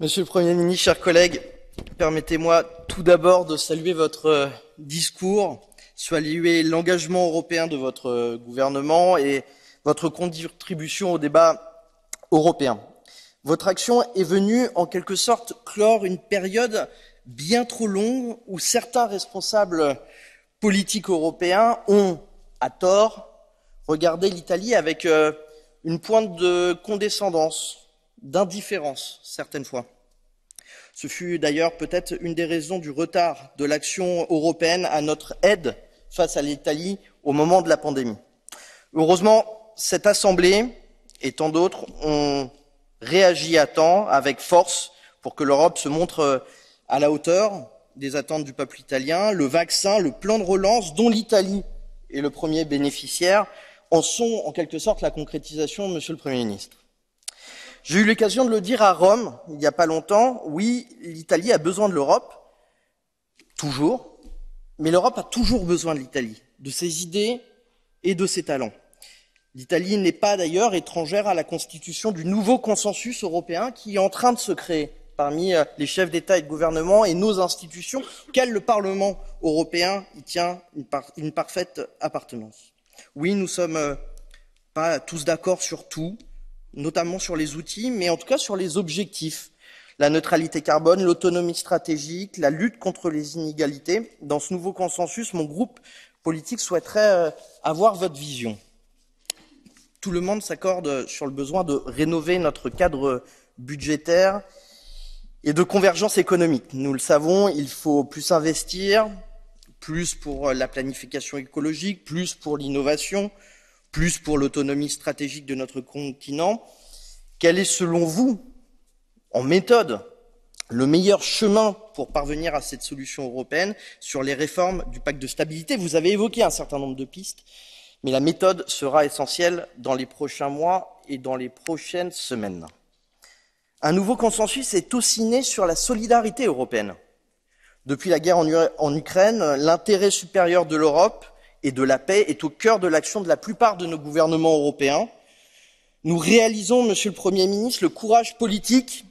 Monsieur le Premier ministre, chers collègues, permettez-moi tout d'abord de saluer votre discours, saluer l'engagement européen de votre gouvernement et votre contribution au débat européen. Votre action est venue en quelque sorte clore une période bien trop longue où certains responsables politiques européens ont, à tort, regardé l'Italie avec une pointe de condescendance, d'indifférence certaines fois. Ce fut d'ailleurs peut-être une des raisons du retard de l'action européenne à notre aide face à l'Italie au moment de la pandémie. Heureusement, cette Assemblée et tant d'autres ont réagi à temps, avec force, pour que l'Europe se montre à la hauteur des attentes du peuple italien. Le vaccin, le plan de relance, dont l'Italie est le premier bénéficiaire, en sont en quelque sorte la concrétisation, Monsieur le Premier ministre. J'ai eu l'occasion de le dire à Rome, il n'y a pas longtemps, oui, l'Italie a besoin de l'Europe, toujours, mais l'Europe a toujours besoin de l'Italie, de ses idées et de ses talents. L'Italie n'est pas d'ailleurs étrangère à la constitution du nouveau consensus européen qui est en train de se créer parmi les chefs d'État et de gouvernement et nos institutions, auxquelles le Parlement européen y tient une parfaite appartenance. Oui, nous ne sommes pas tous d'accord sur tout, notamment sur les outils, mais en tout cas sur les objectifs. La neutralité carbone, l'autonomie stratégique, la lutte contre les inégalités. Dans ce nouveau consensus, mon groupe politique souhaiterait avoir votre vision. Tout le monde s'accorde sur le besoin de rénover notre cadre budgétaire et de convergence économique. Nous le savons, il faut plus investir, plus pour la planification écologique, plus pour l'innovation, plus pour l'autonomie stratégique de notre continent. Quel est, selon vous, en méthode, le meilleur chemin pour parvenir à cette solution européenne sur les réformes du pacte de stabilité? Vous avez évoqué un certain nombre de pistes, mais la méthode sera essentielle dans les prochains mois et dans les prochaines semaines. Un nouveau consensus est aussi né sur la solidarité européenne. Depuis la guerre en Ukraine, l'intérêt supérieur de l'Europe et de la paix est au cœur de l'action de la plupart de nos gouvernements européens. Nous réalisons, Monsieur le Premier ministre, le courage politique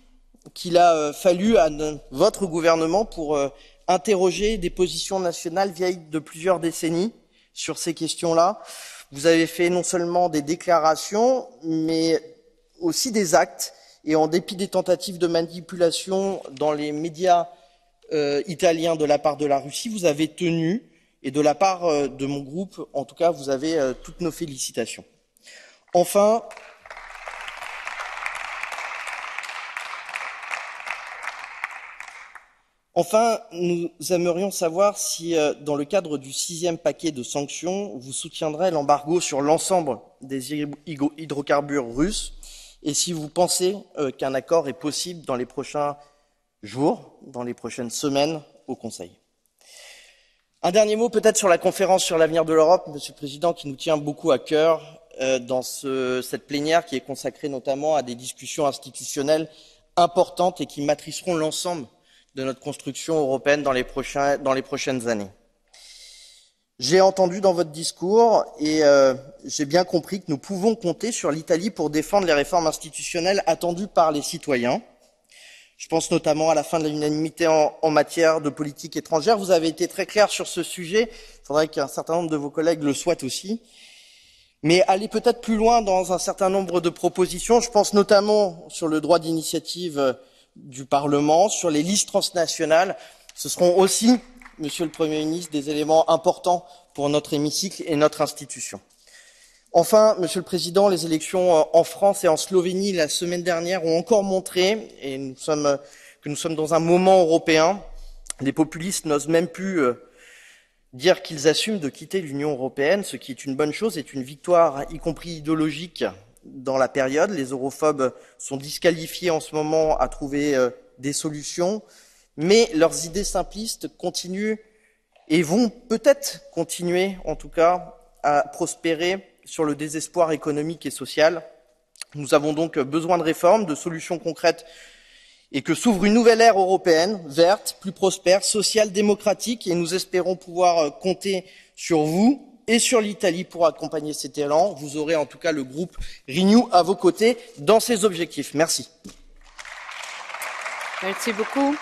qu'il a fallu à votre gouvernement pour interroger des positions nationales vieilles de plusieurs décennies sur ces questions-là. Vous avez fait non seulement des déclarations, mais aussi des actes. Et en dépit des tentatives de manipulation dans les médias italiens de la part de la Russie, vous avez tenu. Et de la part de mon groupe, en tout cas, vous avez toutes nos félicitations. Enfin, nous aimerions savoir si, dans le cadre du 6e paquet de sanctions, vous soutiendrez l'embargo sur l'ensemble des hydrocarbures russes et si vous pensez qu'un accord est possible dans les prochains jours, dans les prochaines semaines au Conseil. Un dernier mot peut-être sur la conférence sur l'avenir de l'Europe, Monsieur le Président, qui nous tient beaucoup à cœur dans cette plénière qui est consacrée notamment à des discussions institutionnelles importantes et qui matriceront l'ensemble de notre construction européenne dans les prochaines années. J'ai entendu dans votre discours et j'ai bien compris que nous pouvons compter sur l'Italie pour défendre les réformes institutionnelles attendues par les citoyens. Je pense notamment à la fin de l'unanimité en matière de politique étrangère. Vous avez été très clair sur ce sujet. Il faudrait qu'un certain nombre de vos collègues le soient aussi. Mais aller peut-être plus loin dans un certain nombre de propositions. Je pense notamment sur le droit d'initiative du Parlement, sur les listes transnationales. Ce seront aussi, Monsieur le Premier ministre, des éléments importants pour notre hémicycle et notre institution. Enfin, Monsieur le Président, les élections en France et en Slovénie la semaine dernière ont encore montré que nous sommes dans un moment européen. Les populistes n'osent même plus dire qu'ils assument de quitter l'Union européenne, ce qui est une bonne chose, est une victoire, y compris idéologique, dans la période. Les europhobes sont disqualifiés en ce moment à trouver des solutions, mais leurs idées simplistes continuent et vont peut-être continuer, en tout cas, à prospérer sur le désespoir économique et social. Nous avons donc besoin de réformes, de solutions concrètes et que s'ouvre une nouvelle ère européenne, verte, plus prospère, sociale, démocratique et nous espérons pouvoir compter sur vous et sur l'Italie pour accompagner cet élan. Vous aurez en tout cas le groupe Renew à vos côtés dans ces objectifs. Merci. Merci beaucoup.